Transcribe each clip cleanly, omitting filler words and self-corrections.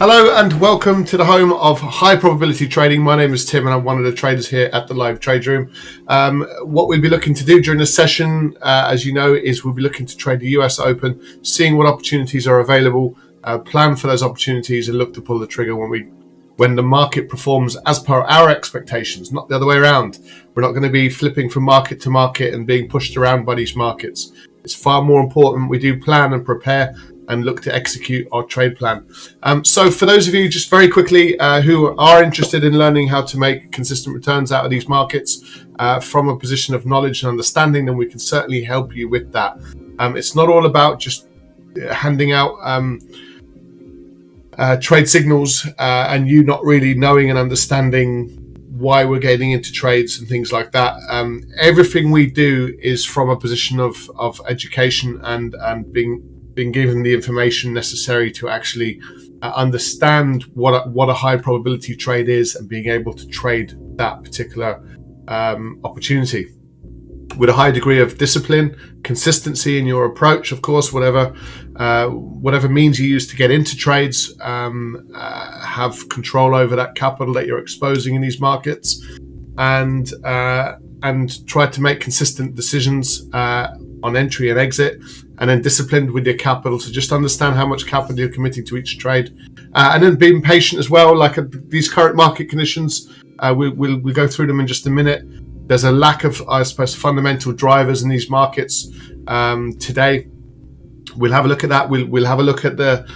Hello and welcome to the home of high probability trading. My name is Tim and I'm one of the traders here at the live trade room. What we'll be looking to do during this session, as you know, is we'll be looking to trade the US Open, seeing what opportunities are available, plan for those opportunities and look to pull the trigger when the market performs as per our expectations, not the other way around. We're not going to be flipping from market to market and being pushed around by these markets. It's far more important we do plan and prepare and look to execute our trade plan. So for those of you, just very quickly, who are interested in learning how to make consistent returns out of these markets from a position of knowledge and understanding, then we can certainly help you with that. It's not all about just handing out trade signals and you not really knowing and understanding why we're getting into trades and things like that. Everything we do is from a position of education and being given the information necessary to actually understand what a high probability trade is and being able to trade that particular opportunity. with a high degree of discipline, consistency in your approach, of course, whatever means you use to get into trades, have control over that capital that you're exposing in these markets, and try to make consistent decisions on entry and exit, and then disciplined with your capital to just understand how much capital you're committing to each trade, and then being patient as well. Like these current market conditions, we'll go through them in just a minute. There's a lack of, I suppose, fundamental drivers in these markets today. We'll have a look at that. We'll have a look at the,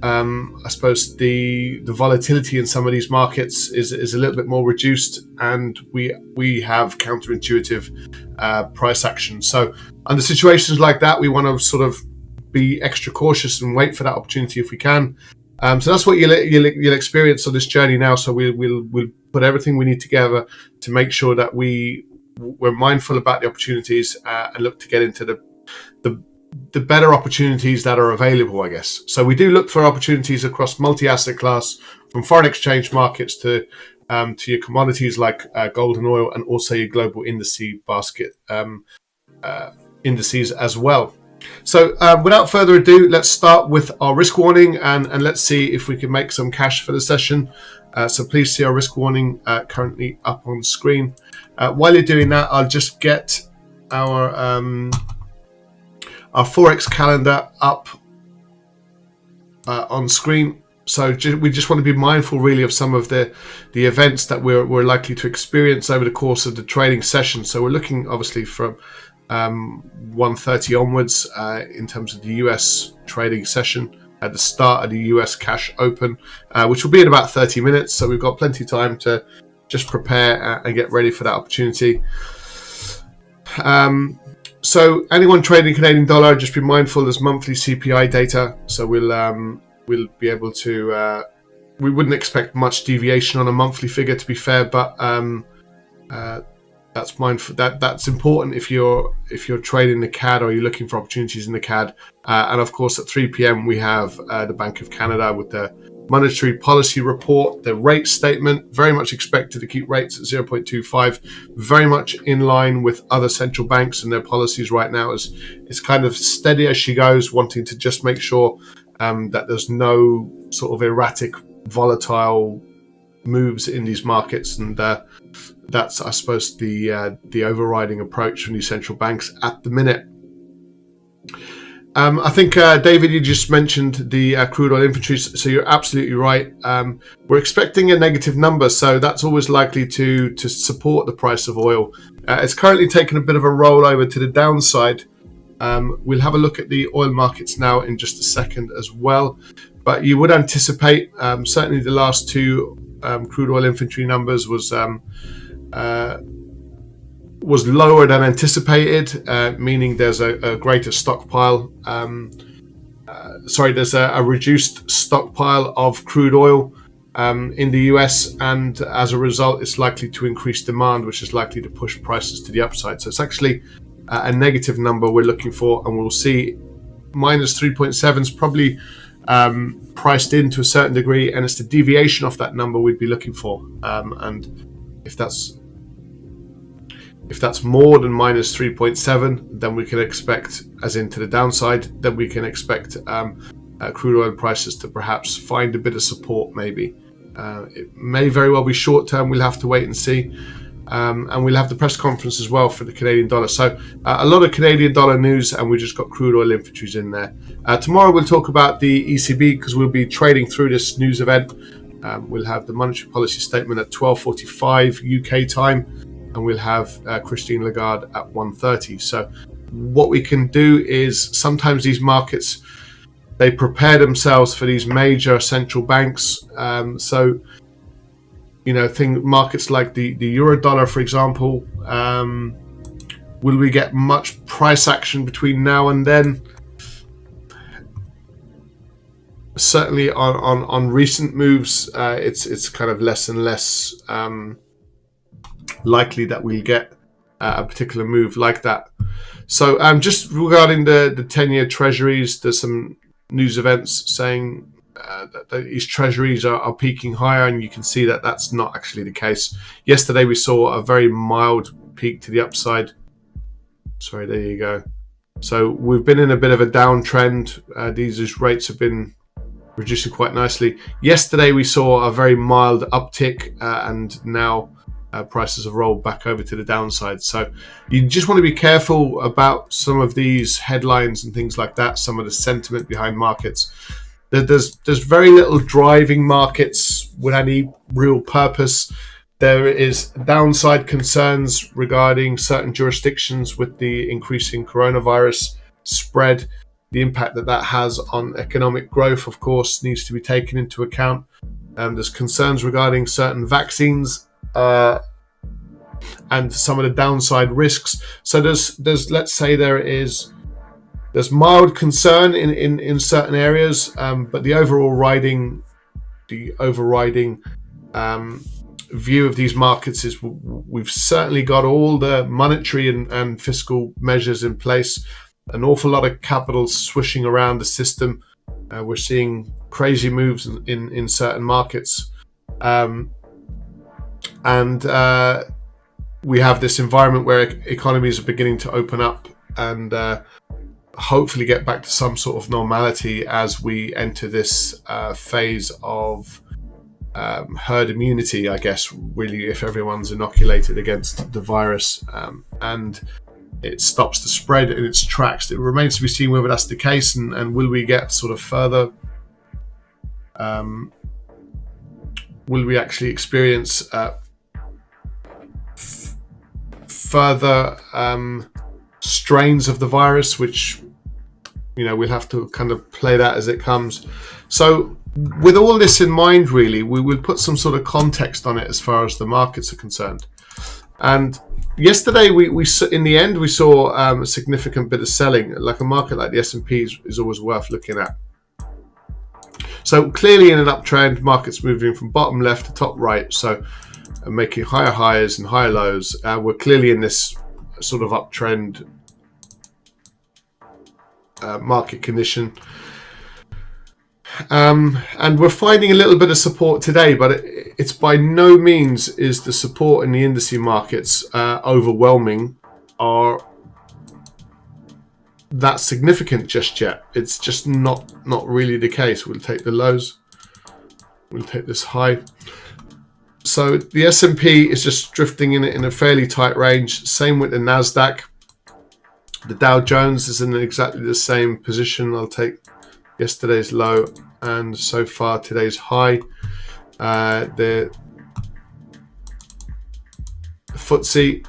I suppose, the volatility in some of these markets is a little bit more reduced, and we have counterintuitive price action. So under situations like that, we want to sort of be extra cautious and wait for that opportunity if we can. So that's what you'll experience on this journey now. So we'll put everything we need together to make sure that we're mindful about the opportunities and look to get into the better opportunities that are available, I guess. So we do look for opportunities across multi-asset class, from foreign exchange markets to your commodities like gold and oil, and also your global indices basket indices as well. So without further ado, let's start with our risk warning, and let's see if we can make some cash for the session. So please see our risk warning currently up on screen. While you're doing that, I'll just get our FOREX calendar up on screen. So we just want to be mindful really of some of the events that we're likely to experience over the course of the trading session. So we're looking obviously from 1:30 onwards in terms of the US trading session at the start of the US cash open, which will be in about 30 minutes. So we've got plenty of time to just prepare and get ready for that opportunity. So anyone trading Canadian dollar, just be mindful there's monthly CPI data. So we'll be able to, we wouldn't expect much deviation on a monthly figure, to be fair, but that's mindful. That's important if you're trading the CAD or you're looking for opportunities in the CAD. And of course, at 3 p.m. we have the Bank of Canada with the monetary policy report, the rate statement. Very much expected to keep rates at 0.25, very much in line with other central banks and their policies right now. It's kind of steady as she goes, wanting to just make sure that there's no sort of erratic, volatile moves in these markets, and that's, I suppose, the overriding approach from these central banks at the minute. I think, David, you just mentioned the crude oil inventories, so you're absolutely right. We're expecting a negative number, so that's always likely to support the price of oil. It's currently taken a bit of a roll over to the downside. We'll have a look at the oil markets now in just a second as well, but you would anticipate, certainly the last two crude oil inventory numbers was lower than anticipated, meaning there's a greater stockpile. There's a reduced stockpile of crude oil in the US, and as a result, it's likely to increase demand, which is likely to push prices to the upside. So it's actually a negative number we're looking for, and we'll see minus 3.7 is probably priced in to a certain degree, and it's the deviation off that number we'd be looking for. And if that's more than minus 3.7, then we can expect, as into the downside, then we can expect crude oil prices to perhaps find a bit of support maybe. It may very well be short term, we'll have to wait and see. And we'll have the press conference as well for the Canadian dollar. So a lot of Canadian dollar news, and we just got crude oil inventories in there. Tomorrow we'll talk about the ECB, because we'll be trading through this news event. We'll have the monetary policy statement at 12:45 UK time, and we'll have Christine Lagarde at 1:30. So what we can do is, sometimes these markets, they prepare themselves for these major central banks. So, you know, markets like the euro dollar, for example, will we get much price action between now and then? Certainly on recent moves, it's kind of less and less likely that we'll get a particular move like that. So just regarding the 10-year treasuries, there's some news events saying that these treasuries are peaking higher, and you can see that that's not actually the case. Yesterday we saw a very mild peak to the upside. Sorry, there you go. So we've been in a bit of a downtrend. These rates have been reducing quite nicely. Yesterday we saw a very mild uptick, and now prices have rolled back over to the downside. So you just want to be careful about some of these headlines and things like that, some of the sentiment behind markets. There's very little driving markets with any real purpose. There is downside concerns regarding certain jurisdictions with the increasing coronavirus spread. The impact that has on economic growth, of course, needs to be taken into account. There's concerns regarding certain vaccines and some of the downside risks. So there's let's say there's mild concern in certain areas, but the overriding view of these markets is we've certainly got all the monetary and fiscal measures in place. An awful lot of capital swishing around the system. We're seeing crazy moves in certain markets, and we have this environment where economies are beginning to open up and hopefully get back to some sort of normality as we enter this phase of herd immunity, I guess, really, if everyone's inoculated against the virus and it stops the spread in its tracks. It remains to be seen whether that's the case, and will we get sort of further, will we actually experience further strains of the virus, which, you know, we'll have to kind of play that as it comes. So with all this in mind, really, we will put some sort of context on it as far as the markets are concerned. And yesterday, we in the end, we saw a significant bit of selling. Like a market like the S&P is always worth looking at. So clearly in an uptrend, markets moving from bottom left to top right, so making higher highs and higher lows. We're clearly in this sort of uptrend market condition. And we're finding a little bit of support today, but it's by no means is the support in the indices markets overwhelming or that significant just yet. It's just not really the case. We'll take the lows. We'll take this high. So the S&P is just drifting in a fairly tight range. Same with the Nasdaq. The Dow Jones is in exactly the same position. I'll take yesterday's low and so far today's high. The FTSE,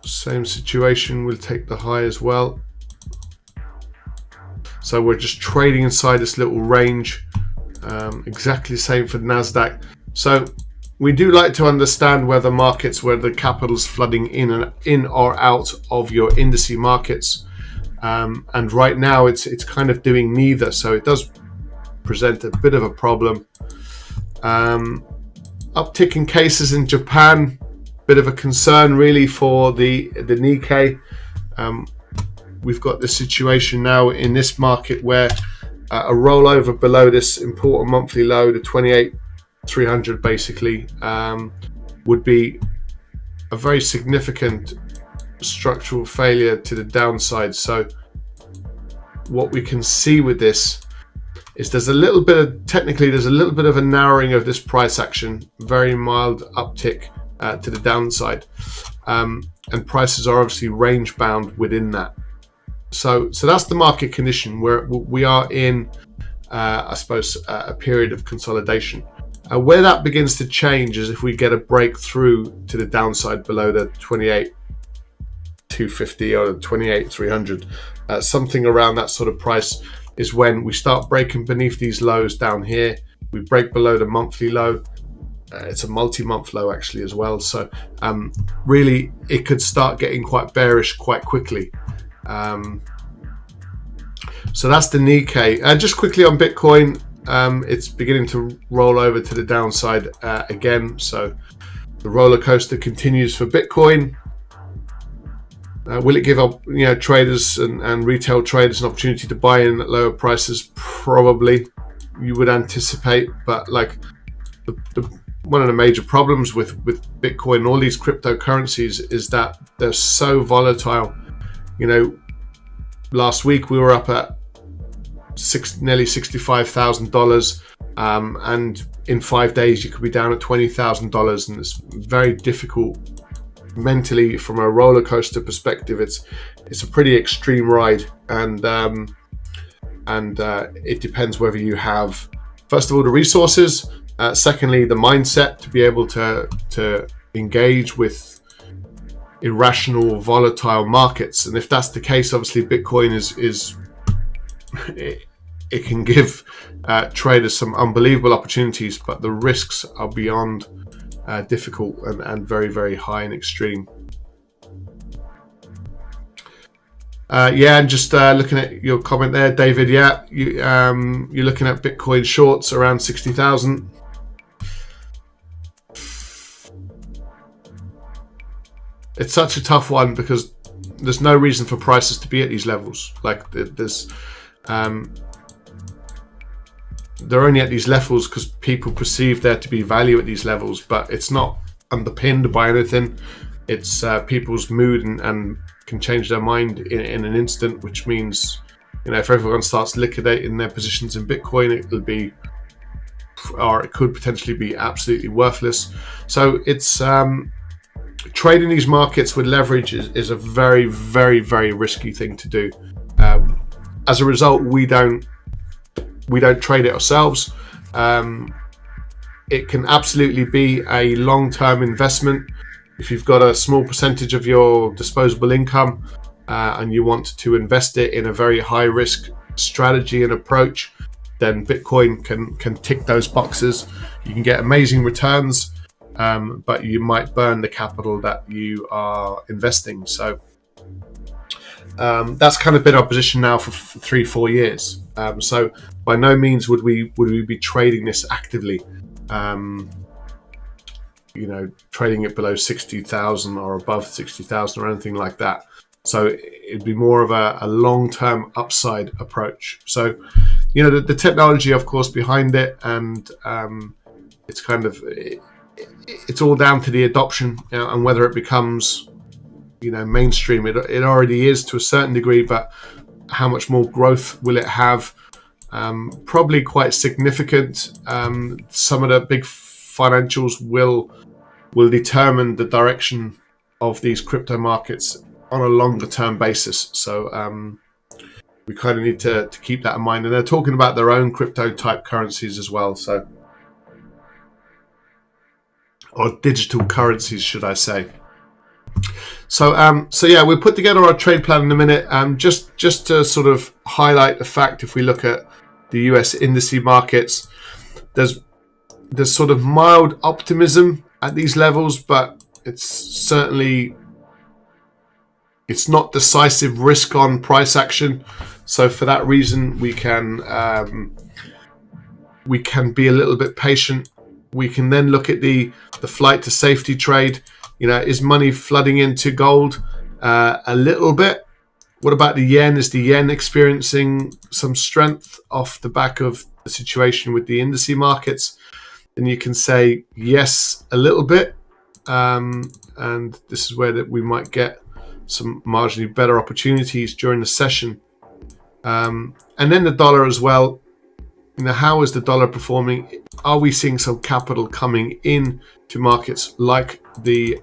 same situation. We'll take the high as well. So we're just trading inside this little range. Exactly the same for the Nasdaq. So we do like to understand whether markets, where the capital's flooding in or out of your indices markets. And right now it's kind of doing neither, so it does present a bit of a problem. Uptick in cases in Japan, bit of a concern really for the Nikkei. We've got this situation now in this market where a rollover below this important monthly low, the 28,300 basically, would be a very significant structural failure to the downside. So what we can see with this is there's a little bit of, technically there's a little bit of a narrowing of this price action, very mild uptick to the downside, and prices are obviously range bound within that. So that's the market condition where we are in, I suppose, a period of consolidation. Where that begins to change is if we get a breakthrough to the downside below the 28,250 or the 28,300, something around that sort of price is when we start breaking beneath these lows down here. We break below the monthly low. It's a multi-month low actually as well. So really it could start getting quite bearish quite quickly. So that's the Nikkei. Just quickly on Bitcoin, it's beginning to roll over to the downside again. So the roller coaster continues for Bitcoin. Will it give up, traders and retail traders an opportunity to buy in at lower prices? Probably, you would anticipate, but like one of the major problems with Bitcoin and all these cryptocurrencies is that they're so volatile. You know, last week we were up at nearly $65,000, and in 5 days you could be down at $20,000, and it's very difficult mentally from a roller coaster perspective. It's a pretty extreme ride, and it depends whether you have, first of all, the resources, secondly, the mindset to be able to engage with irrational, volatile markets. And if that's the case, obviously Bitcoin is it can give traders some unbelievable opportunities, but the risks are beyond difficult and very, very high and extreme. And just looking at your comment there, David. Yeah, you're looking at Bitcoin shorts around 60,000. It's such a tough one because there's no reason for prices to be at these levels. Like there's they're only at these levels because people perceive there to be value at these levels, but it's not underpinned by anything. It's people's mood and can change their mind in an instant, which means, you know, if everyone starts liquidating their positions in Bitcoin, it'll be, or it could potentially be, absolutely worthless. So it's trading these markets with leverage is a very, very, very risky thing to do. As a result, we don't trade it ourselves. It can absolutely be a long-term investment. If you've got a small percentage of your disposable income and you want to invest it in a very high-risk strategy and approach, then Bitcoin can tick those boxes. You can get amazing returns, but you might burn the capital that you are investing. So that's kind of been our position now for 3-4 years. So by no means would we be trading this actively. You know, trading it below 60,000 or above 60,000 or anything like that. So it'd be more of a long-term upside approach. So, you know, the technology, of course, behind it, and it's kind of, it's all down to the adoption, you know, and whether it becomes, you know, mainstream. It already is to a certain degree, but how much more growth will it have? Probably quite significant. Some of the big financials will determine the direction of these crypto markets on a longer term basis. So we kind of need to keep that in mind. And they're talking about their own crypto type currencies as well. So, or digital currencies, should I say. So yeah, we'll put together our trade plan in a minute. Just to sort of highlight the fact, if we look at the US indices markets, there's sort of mild optimism at these levels, but it's not decisive risk on price action. So for that reason, we can be a little bit patient. We can then look at the flight to safety trade. You know, is money flooding into gold? A little bit. What about the yen? Is the yen experiencing some strength off the back of the situation with the indices markets? And you can say yes, a little bit. And this is where that we might get some marginally better opportunities during the session. And then the dollar as well. You know, how is the dollar performing? Are we seeing some capital coming in to markets like the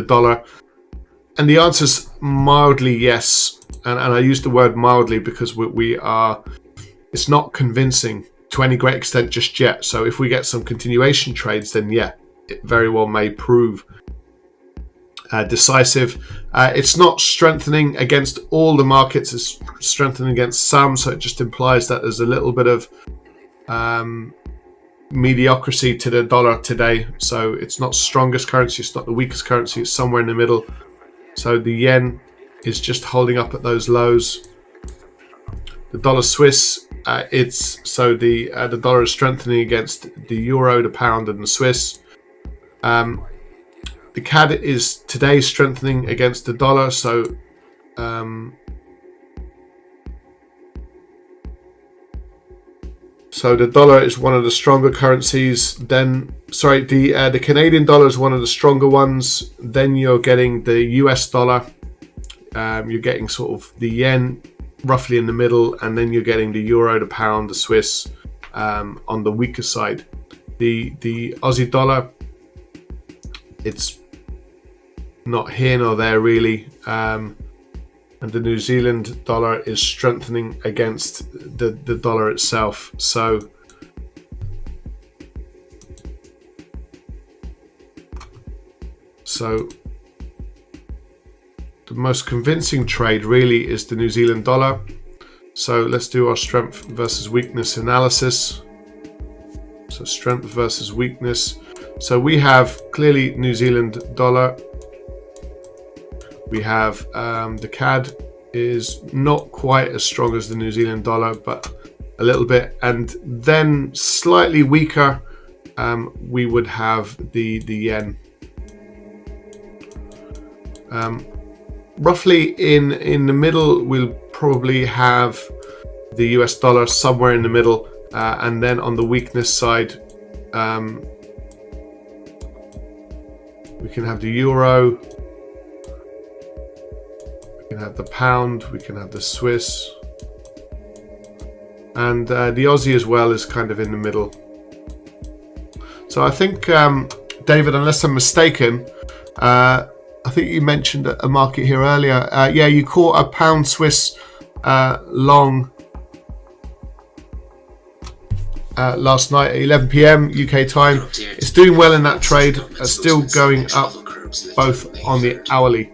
dollar? And the answer is mildly yes. And I use the word mildly because we are, it's not convincing to any great extent just yet. So if we get some continuation trades, then yeah, it very well may prove decisive. It's not strengthening against all the markets, it's strengthening against some, so it just implies that there's a little bit of mediocrity to the dollar today. So it's not strongest currency, it's not the weakest currency, it's somewhere in the middle. So the yen is just holding up at those lows. The dollar Swiss, the dollar is strengthening against the euro, the pound, and the Swiss. The CAD is today strengthening against the dollar, so So the dollar is one of the stronger currencies. Then, sorry, the Canadian dollar is one of the stronger ones. Then you're getting the US dollar. You're getting sort of the yen roughly in the middle, and then you're getting the euro, the pound, the Swiss on the weaker side. The Aussie dollar, it's not here nor there really. And the New Zealand dollar is strengthening against the dollar itself. So the most convincing trade really is the New Zealand dollar. So let's do our strength versus weakness analysis. So strength versus weakness. So we have clearly New Zealand dollar. We have the CAD is not quite as strong as the New Zealand dollar, but a little bit. And then slightly weaker, we would have the yen. Roughly in the middle, we'll probably have the US dollar somewhere in the middle. And then on the weakness side, we can have the euro. We can have the pound, we can have the Swiss, and the Aussie as well is kind of in the middle. So I think, David, unless I'm mistaken, I think you mentioned a market here earlier. Yeah, you caught a pound Swiss long last night at 11 p.m. UK time. It's doing well in that trade, still going up both on the hourly.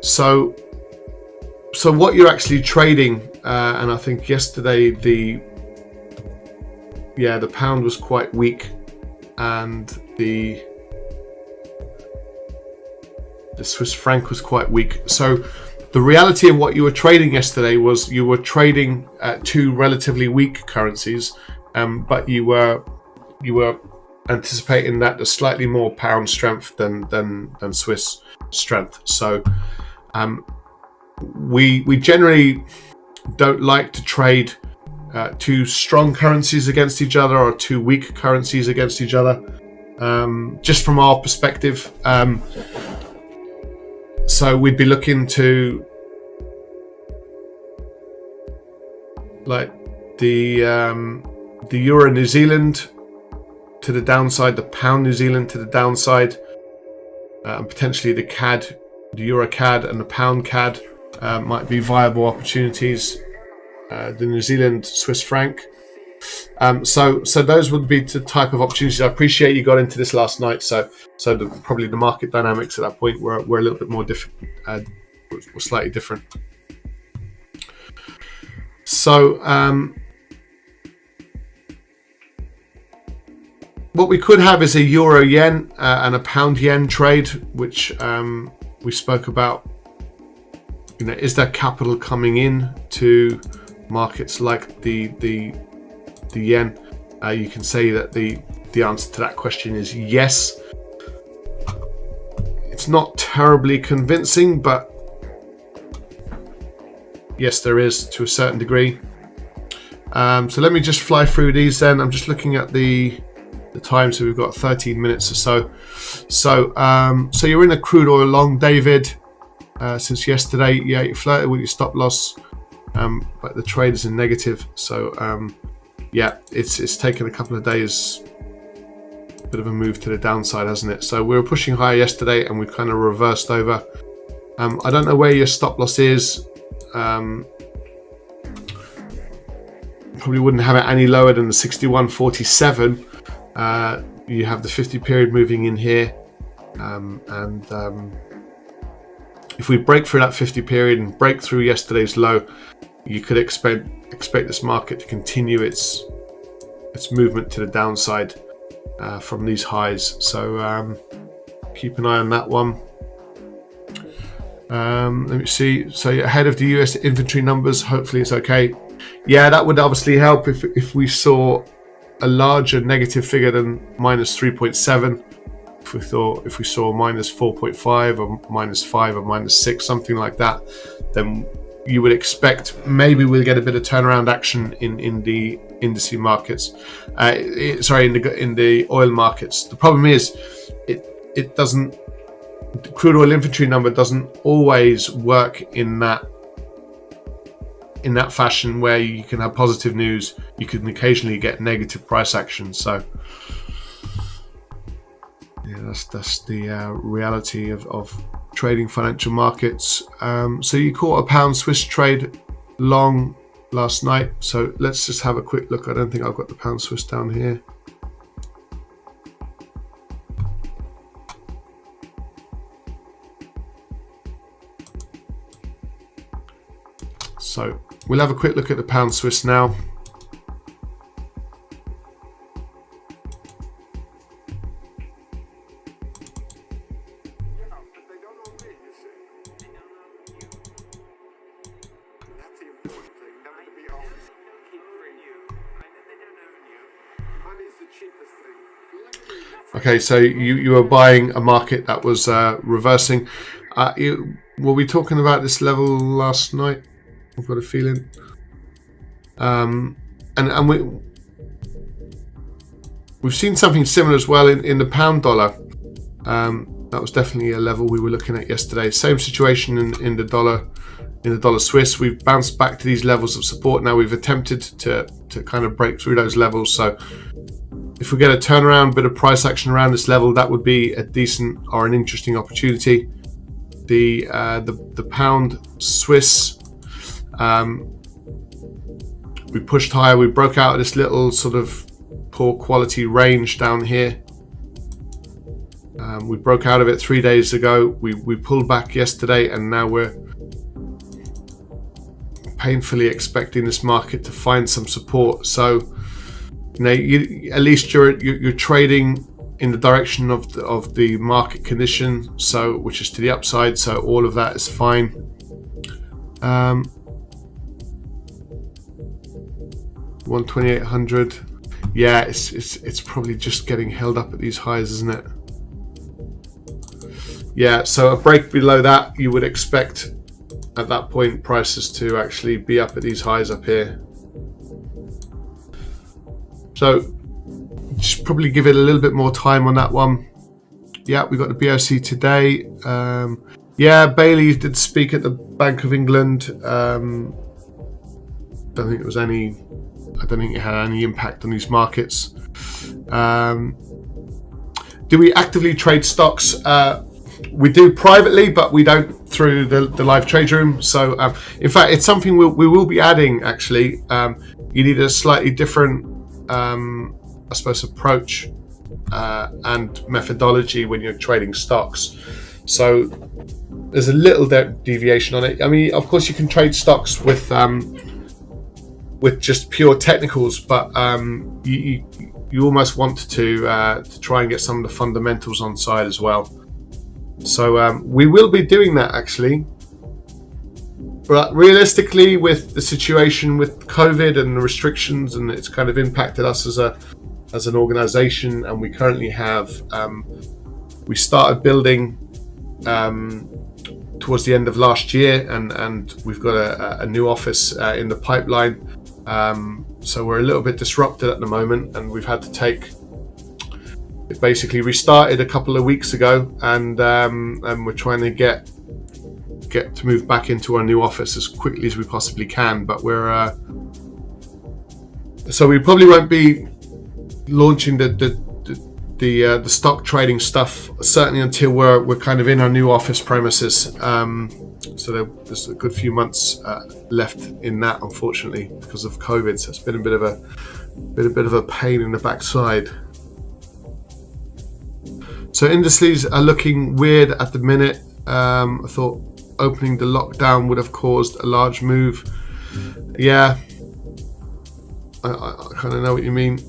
So what you're actually trading, and I think yesterday the pound was quite weak, and the Swiss franc was quite weak. So the reality of what you were trading yesterday was you were trading two relatively weak currencies, but you were anticipating that there's slightly more pound strength than Swiss strength. So we generally don't like to trade two strong currencies against each other or two weak currencies against each other, just from our perspective. So we'd be looking to like the euro New Zealand to the downside, the pound New Zealand to the downside, and potentially the CAD, the euro CAD and the pound CAD might be viable opportunities. The New Zealand Swiss franc. So those would be the type of opportunities. I appreciate you got into this last night. So probably the market dynamics at that point were a little bit more different, were slightly different. So what we could have is a euro yen and a pound yen trade, which we spoke about. You know, is there capital coming in to markets like the yen? You can say that the answer to that question is yes. It's not terribly convincing, but yes, there is to a certain degree. So let me just fly through these then. I'm just looking at the time, so we've got 13 minutes or so. So you're in a crude oil long, David, since yesterday. Yeah, you flirted with your stop loss, but the trade is in negative. So yeah, it's taken a couple of days, bit of a move to the downside, hasn't it? So we were pushing higher yesterday and we've kind of reversed over. I don't know where your stop loss is. Probably wouldn't have it any lower than the 61.47. You have the 50 period moving in here, and if we break through that 50 period and break through yesterday's low, you could expect this market to continue its movement to the downside from these highs. So keep an eye on that one. Let me see. So you're ahead of the US inventory numbers. Hopefully it's okay. Yeah, that would obviously help if we saw a larger negative figure than minus 3.7. If we saw minus 4.5 or minus 5 or minus 6, something like that, then you would expect maybe we'll get a bit of turnaround action in the indice markets. In the oil markets. The problem is it doesn't. The crude oil inventory number doesn't always work in that fashion where you can have positive news. You can occasionally get negative price action. So yeah, that's the reality of trading financial markets. So you caught a pound Swiss trade long last night. So let's just have a quick look. I don't think I've got the pound Swiss down here. So we'll have a quick look at the pound Swiss now. Okay, so you were buying a market that was reversing. Were we talking about this level last night? I've got a feeling. And we've seen something similar as well in the pound dollar. That was definitely a level we were looking at yesterday. Same situation in the dollar Swiss. We've bounced back to these levels of support. Now we've attempted to kind of break through those levels. So if we get a turnaround, bit of price action around this level, that would be a decent or an interesting opportunity. The pound Swiss, we pushed higher. We broke out of this little sort of poor quality range down here. We broke out of it 3 days ago. We pulled back yesterday, and now we're painfully expecting this market to find some support. So at least you're trading in the direction of the market condition, so which is to the upside. So all of that is fine. 12800. Yeah, it's probably just getting held up at these highs, isn't it? Yeah, so a break below that, you would expect at that point prices to actually be up at these highs up here. So just probably give it a little bit more time on that one. Yeah, we got the BOC today. Yeah, Bailey did speak at the Bank of England. I don't think it had any impact on these markets. Do we actively trade stocks? We do privately, but we don't through the live trade room. So in fact, it's something we will be adding actually. You need a slightly different I suppose approach and methodology when you're trading stocks. So there's a little deviation on it. I mean, of course you can trade stocks with just pure technicals, but you almost want to try and get some of the fundamentals on side as well. So we will be doing that actually, but realistically, with the situation with COVID and the restrictions, and it's kind of impacted us as an organization, and we currently have we started building towards the end of last year, and we've got a new office in the pipeline. So we're a little bit disrupted at the moment, and we've had to take. It basically restarted a couple of weeks ago, and we're trying to get to move back into our new office as quickly as we possibly can. But we're so we probably won't be launching the stock trading stuff certainly until we're kind of in our new office premises. So there's a good few months left in that, unfortunately, because of COVID. So it's been a bit of a pain in the backside. So indices are looking weird at the minute. I thought opening the lockdown would have caused a large move. Yeah, I kind of know what you mean.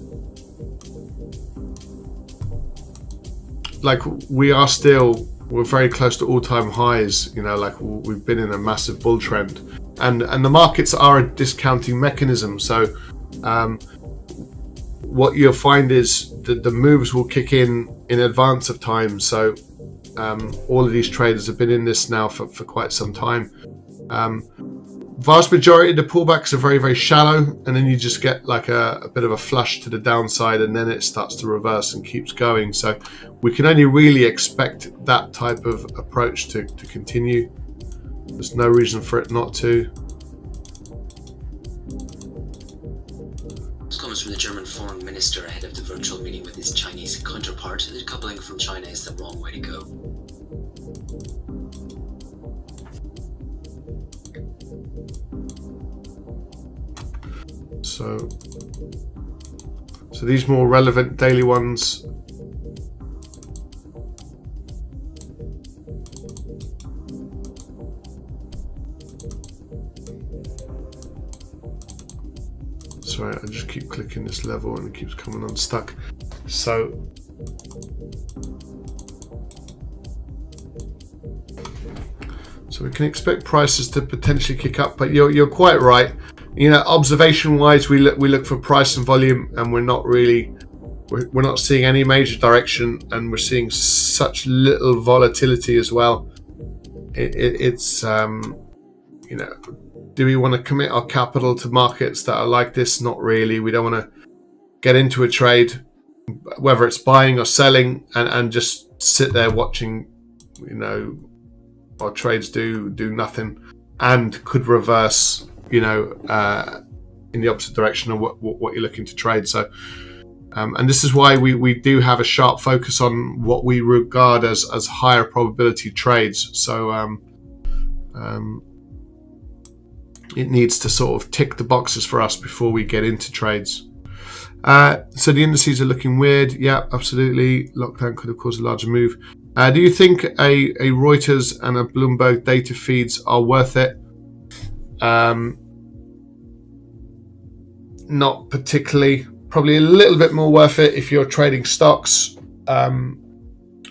Like we're very close to all-time highs. You know, like we've been in a massive bull trend, and the markets are a discounting mechanism. So what you'll find is that the moves will kick in advance of time. So all of these traders have been in this now for quite some time. Vast majority of the pullbacks are very, very shallow, and then you just get like a bit of a flush to the downside, and then it starts to reverse and keeps going. So we can only really expect that type of approach to continue. There's no reason for it not to. This comes from the German foreign minister ahead of the virtual meeting with his Chinese counterpart. Decoupling from China is the wrong way to go. So these more relevant daily ones. Sorry, I just keep clicking this level and it keeps coming unstuck. So we can expect prices to potentially kick up, but you're quite right. You know, observation-wise, we look for price and volume, and we're not seeing any major direction, and we're seeing such little volatility as well. It's you know, do we want to commit our capital to markets that are like this? Not really. We don't want to get into a trade, whether it's buying or selling, and just sit there watching, you know, our trades do nothing and could reverse, you know, in the opposite direction of what you're looking to trade. So and this is why we do have a sharp focus on what we regard as higher probability trades. So it needs to sort of tick the boxes for us before we get into trades. So the indices are looking weird. Yeah, absolutely. Lockdown could have caused a larger move. Do you think a Reuters and a Bloomberg data feeds are worth it? Not particularly. Probably a little bit more worth it if you're trading stocks and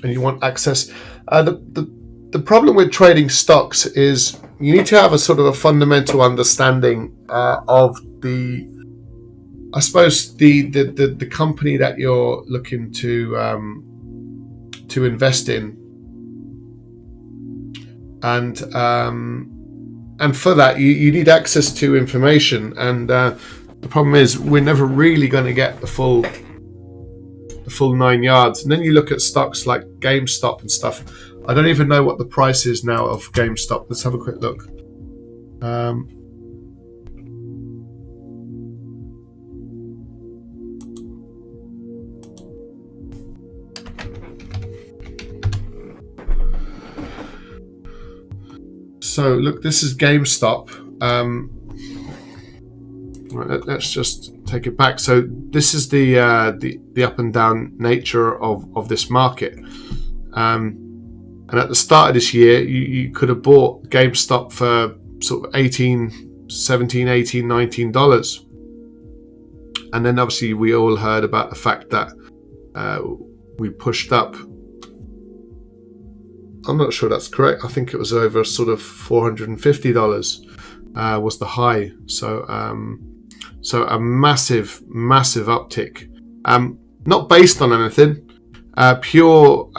you want access. The problem with trading stocks is you need to have a sort of a fundamental understanding of the company that you're looking to invest in, and for that you need access to information, and the problem is we're never really going to get the full 9 yards. And then you look at stocks like GameStop and stuff. I don't even know what the price is now of GameStop. Let's have a quick look. So look, this is GameStop. Right, let's just take it back. So this is the up and down nature of this market. And at the start of this year, you could have bought GameStop for sort of $17, $18, $19. And then obviously we all heard about the fact that we pushed up. I'm not sure that's correct. I think it was over sort of $450 was the high. So a massive uptick. Not based on anything. Pure.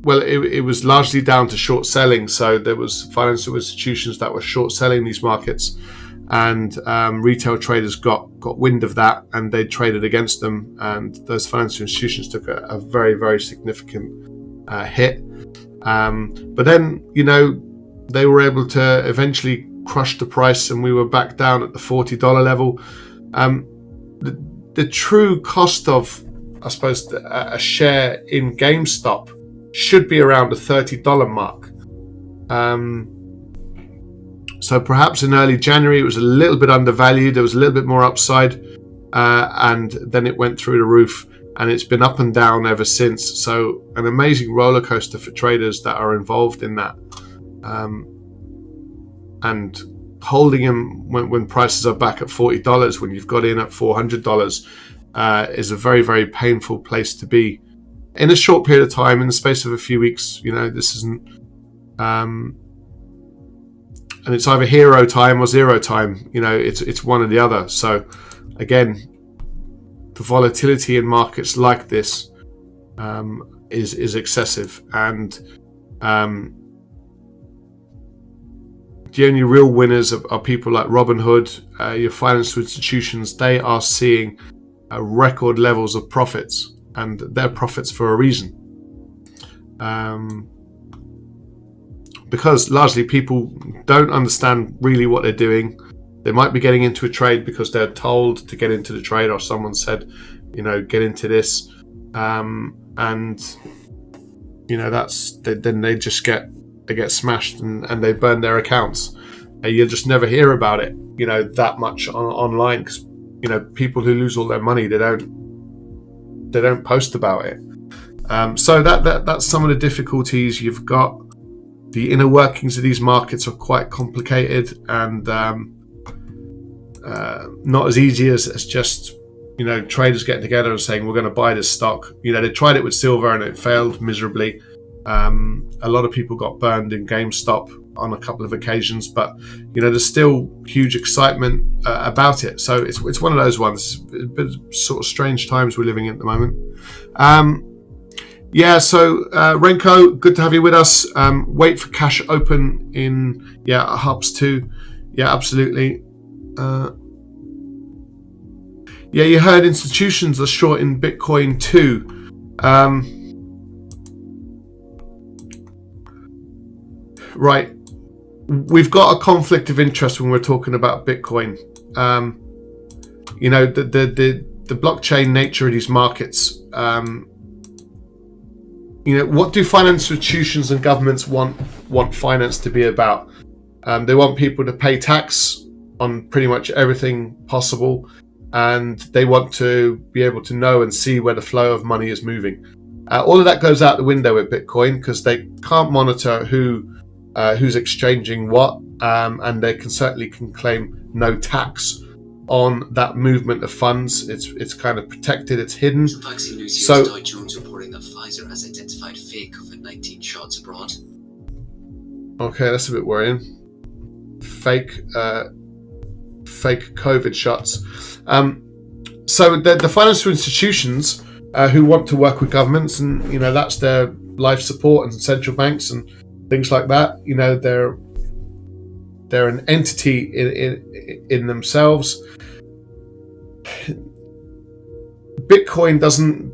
Well, it was largely down to short selling. So there was financial institutions that were short selling these markets, and retail traders got wind of that, and they traded against them. And those financial institutions took a very, very significant hit. But then, you know, they were able to eventually crush the price, and we were back down at the $40 level. The true cost of, I suppose, a share in GameStop should be around the $30 mark. So perhaps in early January it was a little bit undervalued. There was a little bit more upside, and then it went through the roof, and it's been up and down ever since. So an amazing roller coaster for traders that are involved in that. And holding them when prices are back at $40 when you've got in at $400 is a very, very painful place to be in a short period of time, in the space of a few weeks. You know, this isn't and it's either hero time or zero time. You know, it's one or the other. So again, the volatility in markets like this is excessive, and the only real winners are people like Robinhood, your financial institutions. They are seeing record levels of profits, and they're profits for a reason. Because largely people don't understand really what they're doing. They might be getting into a trade because they're told to get into the trade, or someone said, get into this, and then they just get smashed and they burn their accounts. You'll just never hear about it, that much online, because people who lose all their money, they don't post about it. So that's some of the difficulties you've got. The inner workings of these markets are quite complicated, and not as easy as just traders getting together and saying we're going to buy this stock. They tried it with silver and it failed miserably. A lot of people got burned in GameStop on a couple of occasions, but there's still huge excitement about it. So it's one of those ones. It's a bit sort of strange times we're living in at the moment. So Renko, good to have you with us. Wait for cash open in hubs too. Yeah, absolutely. You heard institutions are short in Bitcoin too. Right. We've got a conflict of interest when we're talking about Bitcoin. The blockchain nature of these markets. What do financial institutions and governments want finance to be about? They want people to pay tax on pretty much everything possible, and they want to be able to know and see where the flow of money is moving. All of that goes out the window with Bitcoin because they can't monitor who's exchanging what, and they certainly can claim no tax on that movement of funds. It's kind of protected, it's hidden. Some vaccine news here is Dow Jones reporting that Pfizer has identified fake COVID-19 shots abroad. Okay, that's a bit worrying. Fake COVID shots. So the financial institutions who want to work with governments, and that's their life support, and central banks and things like that. They're an entity in themselves. Bitcoin doesn't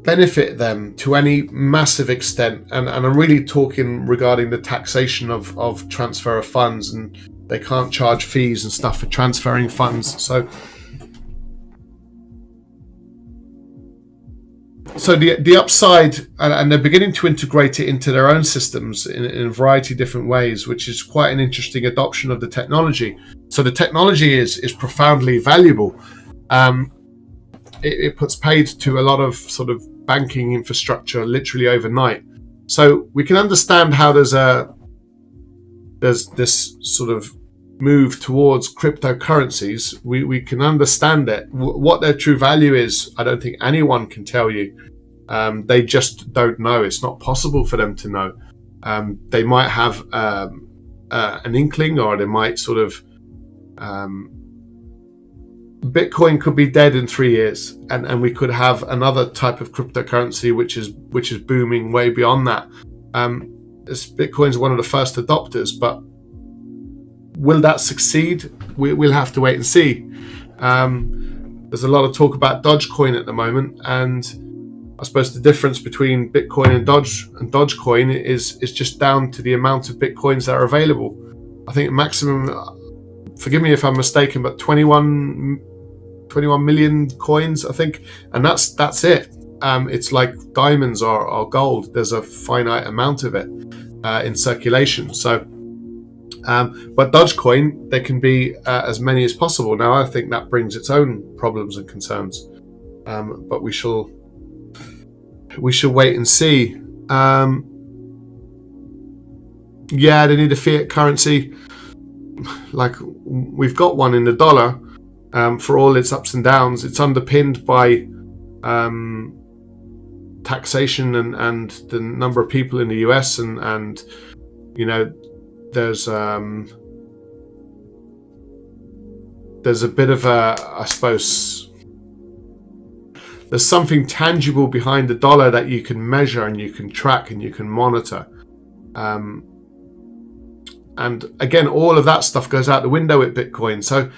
benefit them to any massive extent, and I'm really talking regarding the taxation of transfer of funds, and they can't charge fees and stuff for transferring funds. So the upside, and they're beginning to integrate it into their own systems in a variety of different ways, which is quite an interesting adoption of the technology. So the technology is profoundly valuable. It puts paid to a lot of sort of banking infrastructure literally overnight. So we can understand how there's this sort of move towards cryptocurrencies. We can understand it. What their true value is, I don't think anyone can tell you. They just don't know. It's not possible for them to know. They might have an inkling, or they might sort of Bitcoin could be dead in 3 years, and we could have another type of cryptocurrency which is booming way beyond that. Bitcoin's one of the first adopters, but will that succeed? We'll have to wait and see. There's a lot of talk about Dogecoin at the moment, and I suppose the difference between Bitcoin and Dogecoin is just down to the amount of Bitcoins that are available. I think maximum, forgive me if I'm mistaken, but 21 million coins, I think, and that's it. It's like diamonds or gold. There's a finite amount of it in circulation. So, but Dogecoin, there can be as many as possible. Now, I think that brings its own problems and concerns, but we shall wait and see. They need a fiat currency. Like we've got one in the dollar. For all its ups and downs, it's underpinned by taxation and the number of people in the US, and there's a bit of I suppose there's something tangible behind the dollar that you can measure and you can track and you can monitor. And again, all of that stuff goes out the window with Bitcoin. So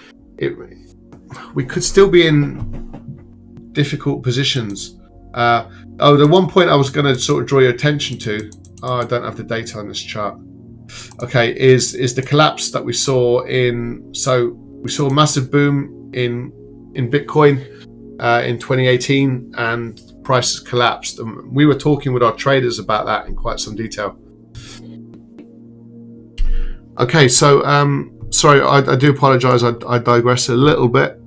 we could still be in difficult positions. The one point I was going to sort of draw your attention to, I don't have the data on this chart. Okay, is the collapse that we saw we saw a massive boom in Bitcoin in 2018, and prices collapsed. And we were talking with our traders about that in quite some detail. Okay, so sorry, I do apologize. I digress a little bit.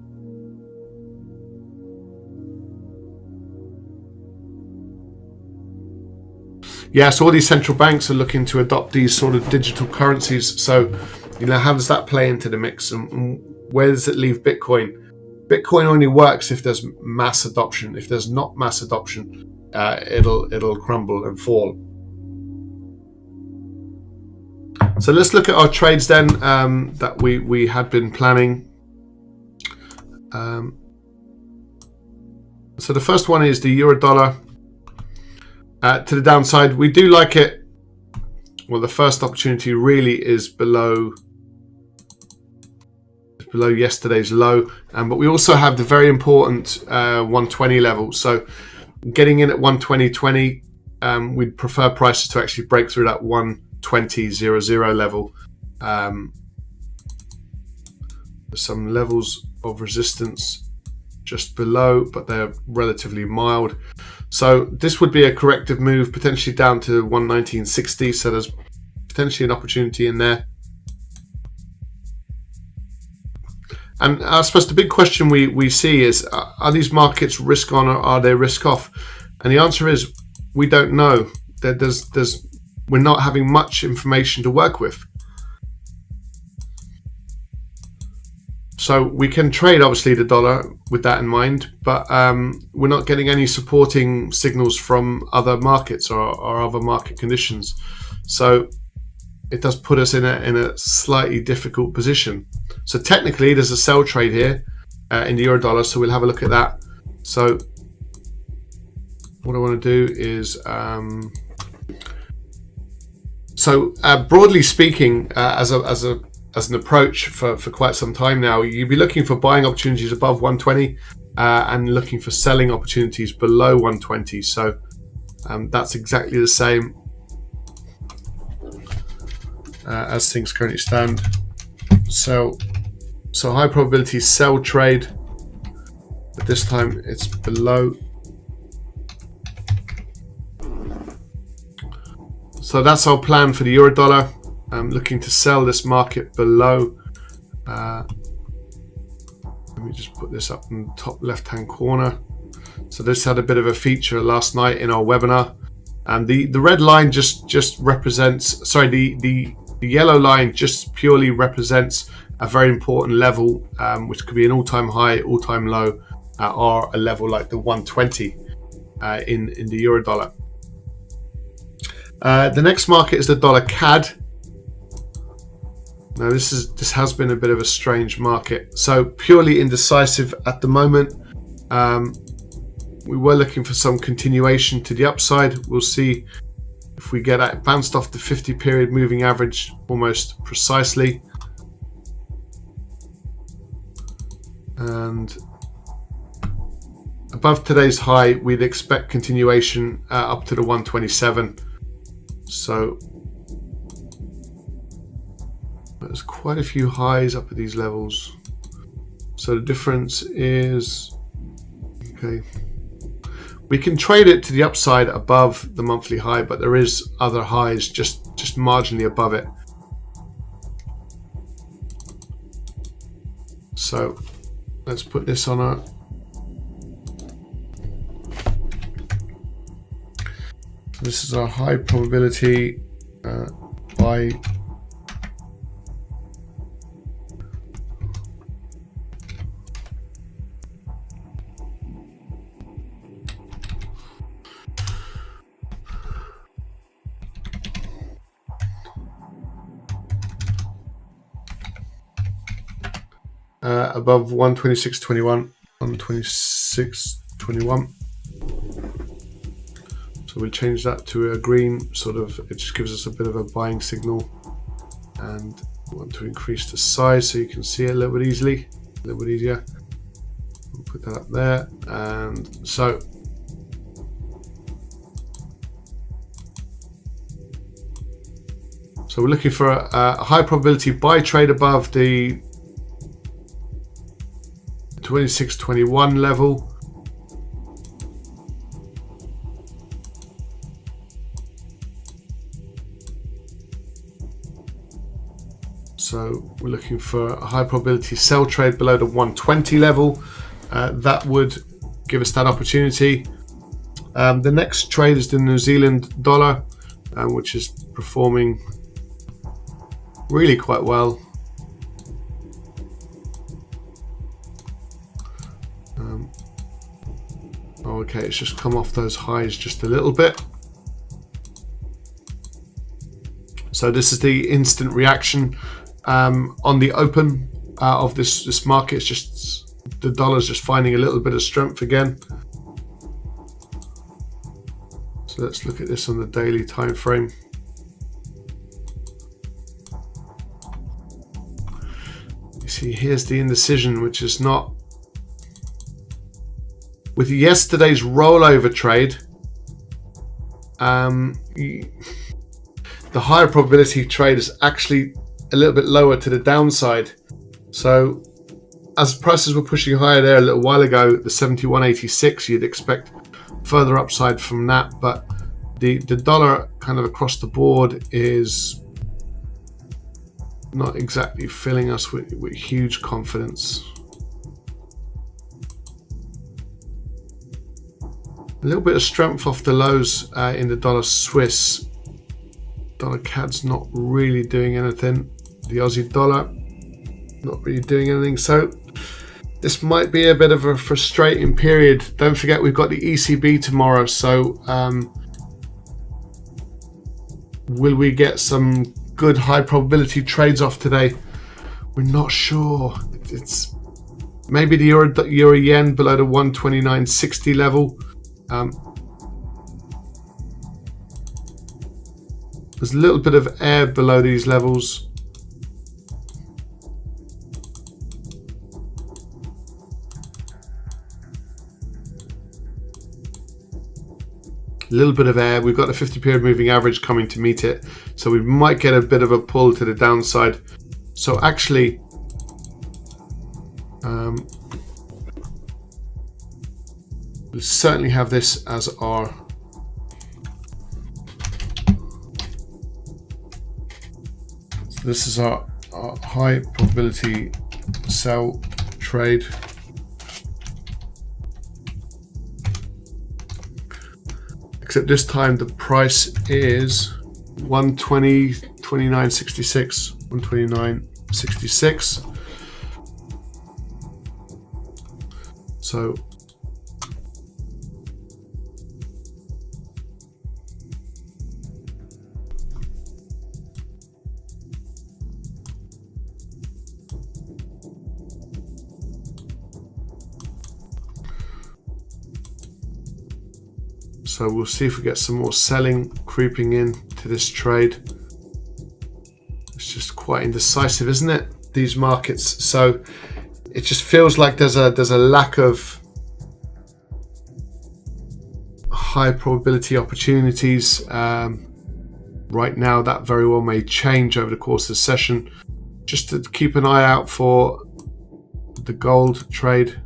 Yeah, so all these central banks are looking to adopt these sort of digital currencies. So, how does that play into the mix, and where does it leave Bitcoin? Bitcoin only works if there's mass adoption. If there's not mass adoption, it'll crumble and fall. So let's look at our trades then that we had been planning. So the first one is the euro dollar. To the downside, we do like it. Well, the first opportunity really is below yesterday's low, but we also have the very important 120 level. So getting in at 120.20, we'd prefer prices to actually break through that 120.00 level. There's some levels of resistance just below, but they're relatively mild. So this would be a corrective move, potentially down to 119.60. So there's potentially an opportunity in there. And I suppose the big question we see is, are these markets risk on or are they risk off? And the answer is, we don't know. We're not having much information to work with. So we can trade, obviously, the dollar with that in mind, but we're not getting any supporting signals from other markets or other market conditions. So it does put us in a slightly difficult position. So technically, there's a sell trade here in the euro dollar, so we'll have a look at that. So what I want to do is, broadly speaking, as an approach for quite some time now, you'd be looking for buying opportunities above 120 and looking for selling opportunities below 120. So that's exactly the same as things currently stand. So high probability sell trade, but this time it's below. So that's our plan for the euro dollar. I'm looking to sell this market below. Let me just put this up in the top left hand corner. So this had a bit of a feature last night in our webinar, and the red line just represents, sorry, the yellow line just purely represents a very important level, which could be an all-time high, all-time low, or a level like the 120 in the euro dollar. The next market is the dollar CAD. Now this has been a bit of a strange market, so purely indecisive at the moment. We were looking for some continuation to the upside. We'll see if we get it bounced off the 50 period moving average almost precisely, and above today's high we'd expect continuation up to the 127. So there's quite a few highs up at these levels. So the difference is, okay, we can trade it to the upside above the monthly high, but there is other highs just marginally above it. So let's put this on a, this is our high probability buy. Above 126.21, 126.21. So we'll change that to a green, sort of, it just gives us a bit of a buying signal. and we want to increase the size so you can see it a little bit easily, a little bit easier. We'll put that up there, and so we're looking for a high probability buy trade above the 26.21 level. So we're looking for a high probability sell trade below the 120 level. That would give us that opportunity. The next trade is the New Zealand dollar, which is performing really quite well. Okay, it's just come off those highs just a little bit. So this is the instant reaction on the open of this market. It's just the dollar's just finding a little bit of strength again. So let's look at this on the daily time frame. You see, here's the indecision, which is not with yesterday's rollover trade. The higher probability trade is actually a little bit lower to the downside. So as prices were pushing higher there a little while ago, the 71.86, you'd expect further upside from that, but the dollar kind of across the board is not exactly filling us with huge confidence. A little bit of strength off the lows in the dollar Swiss. Dollar CAD's not really doing anything. The Aussie dollar not really doing anything. So this might be a bit of a frustrating period. Don't forget we've got the ECB tomorrow. So will we get some good high probability trades off today? We're not sure. It's maybe the euro yen below the 129.60 level. There's a little bit of air below these levels. A little bit of air. We've got the 50 period moving average coming to meet it, so we might get a bit of a pull to the downside. So actually we'll certainly have this as our this is our high probability sell trade. Except this time the price is 120.29.66, 129.66. So we'll see if we get some more selling creeping in to this trade. It's just quite indecisive, isn't it? These markets. So it just feels like there's a lack of high probability opportunities right now. That very well may change over the course of the session. Just to keep an eye out for the gold trade.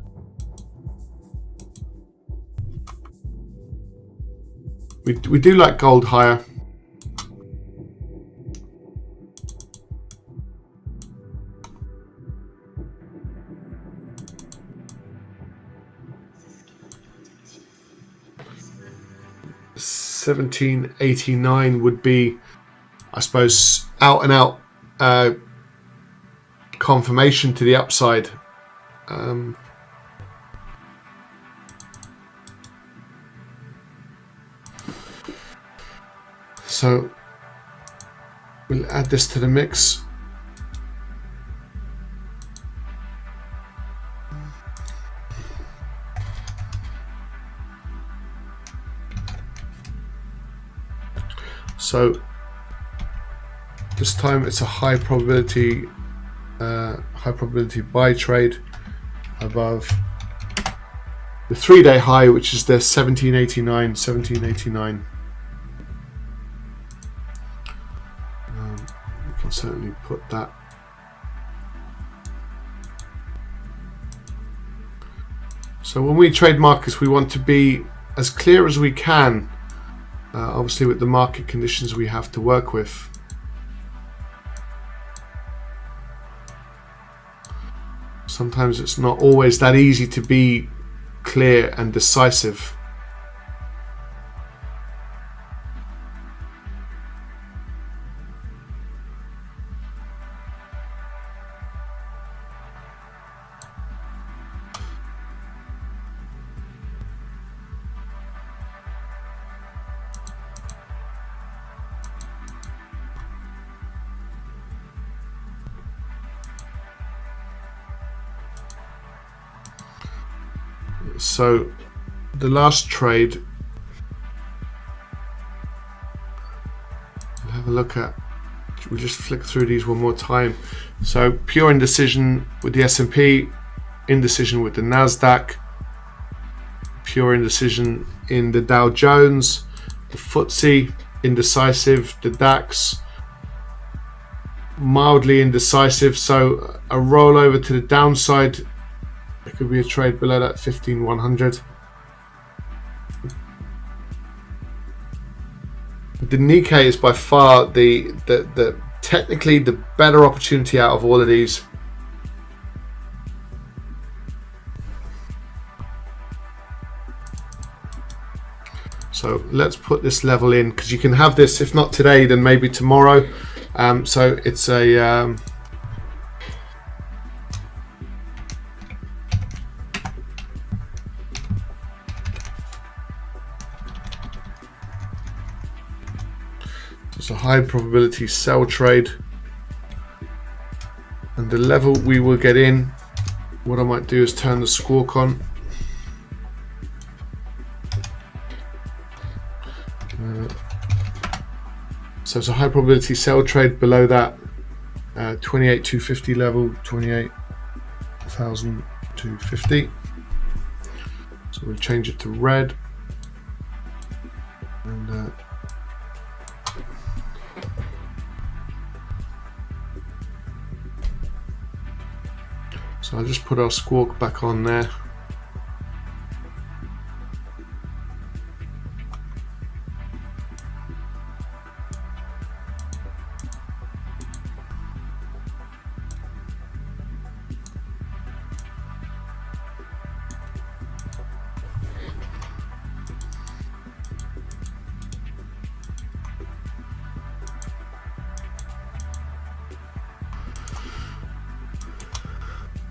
We do like gold higher. $17.89 would be, I suppose, out and out confirmation to the upside. So we'll add this to the mix. So This time it's a high probability buy trade above the 3-day high, which is the 1789. We can certainly put that. So when we trade markets, we want to be as clear as we can, obviously with the market conditions we have to work with. Sometimes it's not always that easy to be clear and decisive. So the last trade, we'll have a look at, we'll just flick through these one more time. So pure indecision with the S&P, indecision with the Nasdaq, pure indecision in the Dow Jones, the FTSE, indecisive, the DAX, mildly indecisive, so a rollover to the downside. There could be a trade below that 15,100. The Nikkei is by far the technically the better opportunity out of all of these. So let's put this level in, because you can have this, if not today, then maybe tomorrow. So it's a it's a high probability sell trade, and the level we will get in, what I might do is turn the squawk on. So it's a high probability sell trade below that 28,250 level, 28,250. So we'll change it to red, and so I'll just put our squawk back on there.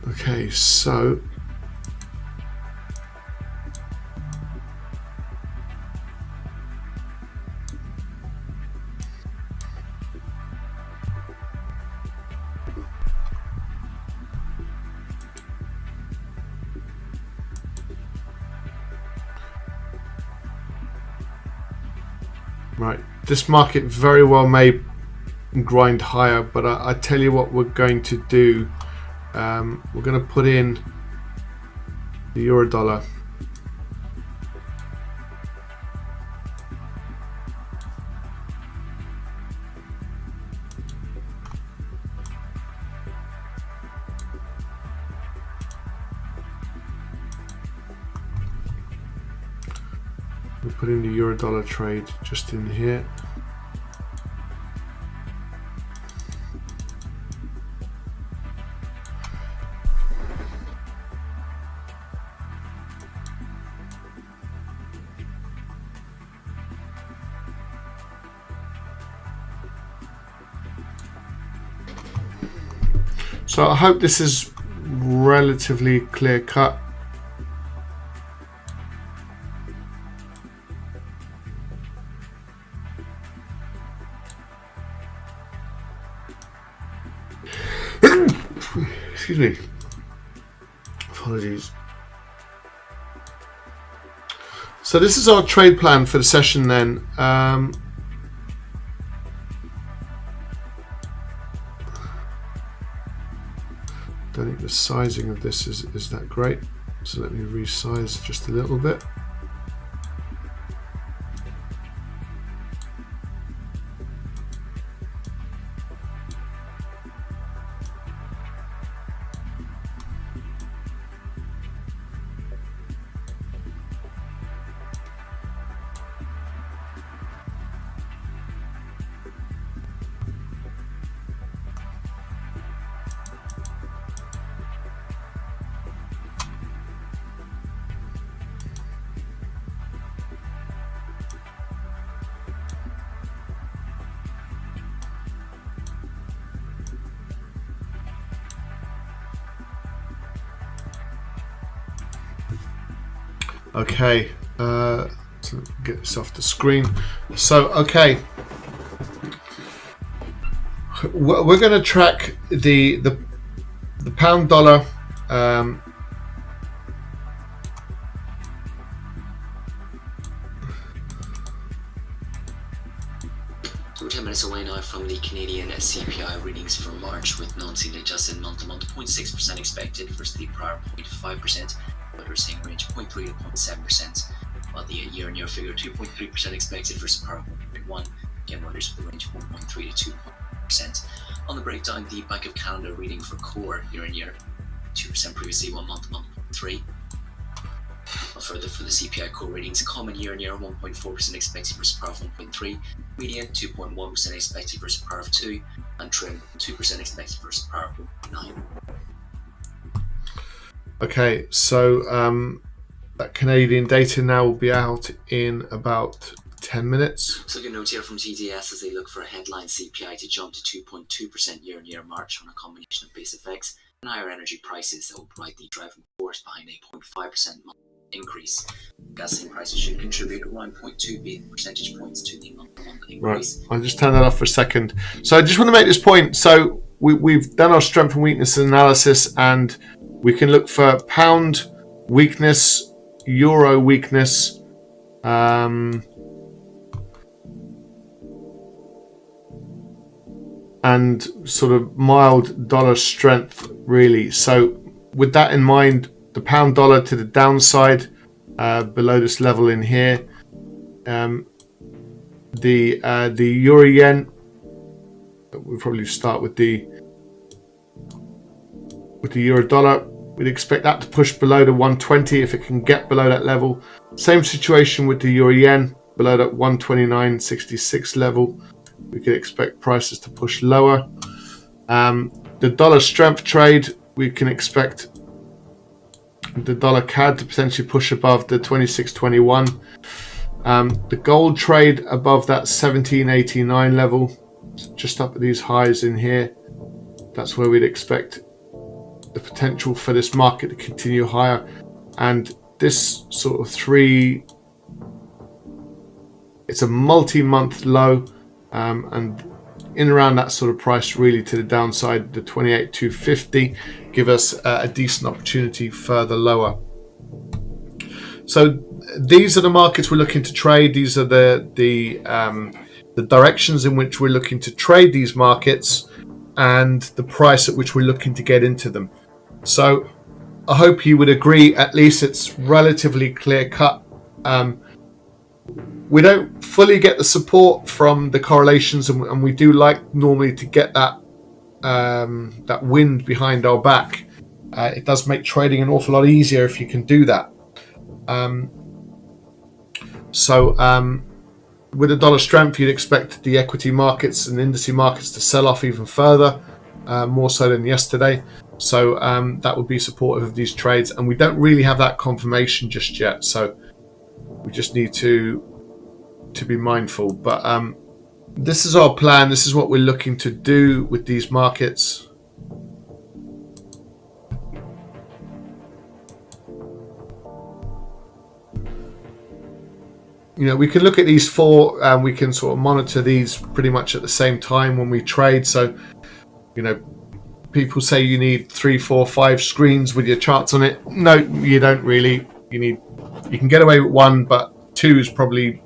Okay, so right, this market very well may grind higher, but I tell you what we're going to do. We're going to put in the euro dollar. We'll put in the euro dollar trade just in here. So I hope this is relatively clear cut. Excuse me. Apologies. So this is our trade plan for the session then. don't think the sizing of this is that great. So let me resize just a little bit. Okay, so get this off the screen. So, okay, we're going to track the pound dollar. We're 10 minutes away now from the Canadian CPI readings for March, with non-seasonally adjusted month-to-month 0.6% expected versus the prior 0.5%. But we're seeing range 0.3 to 0.7%, while the year-on-year figure 2.3% expected versus prior 1.1. Again, others with a range of 1.3 to 2.0%. On the breakdown, the Bank of Canada reading for core year-on-year 2% previously, while month-to-month 0.3%. Further, for the CPI core readings, common year-on-year 1.4% expected versus prior 1.3%, median 2.1% expected versus prior 2%, and trim 2% expected versus prior 1.9%. Okay, so that Canadian data now will be out in about 10 minutes. So good note here from TTS as they look for a headline CPI to jump to 2.2% year-on-year March on a combination of base effects and higher energy prices that will provide the driving force behind a 0.5% increase. Gasoline prices should contribute around 0.2 percentage points to the month-to-month increase. Right, I'll just turn that off for a second. So I just want to make this point. So we've done our strength and weakness analysis, and we can look for pound weakness, euro weakness, and sort of mild dollar strength, really. So with that in mind, the pound dollar to the downside below this level in here. The euro yen, we'll probably start with the euro dollar. We'd expect that to push below the 120 if it can get below that level. Same situation with the euro yen, below that 129.66 level. We could expect prices to push lower. The dollar strength trade, we can expect the dollar CAD to potentially push above the 26.21. The gold trade above that 17.89 level, just up at these highs in here. That's where we'd expect the potential for this market to continue higher. And this sort of it's a multi-month low, and in around that sort of price really to the downside, the 28.250 give us a decent opportunity further lower. So these are the markets we're looking to trade. These are the directions in which we're looking to trade these markets, and the price at which we're looking to get into them. So I hope you would agree, at least it's relatively clear cut. We don't fully get the support from the correlations, and we do like normally to get that that wind behind our back. It does make trading an awful lot easier if you can do that. With the dollar strength, you'd expect the equity markets and indices markets to sell off even further, more so than yesterday. So that would be supportive of these trades, and we don't really have that confirmation just yet. So we just need to be mindful. But this is our plan. This is what we're looking to do with these markets. You know, we can look at these four, and we can sort of monitor these pretty much at the same time when we trade. So, you know, people say you need 3, 4, 5 screens with your charts on it. No, you don't really. You can get away with one, but two's probably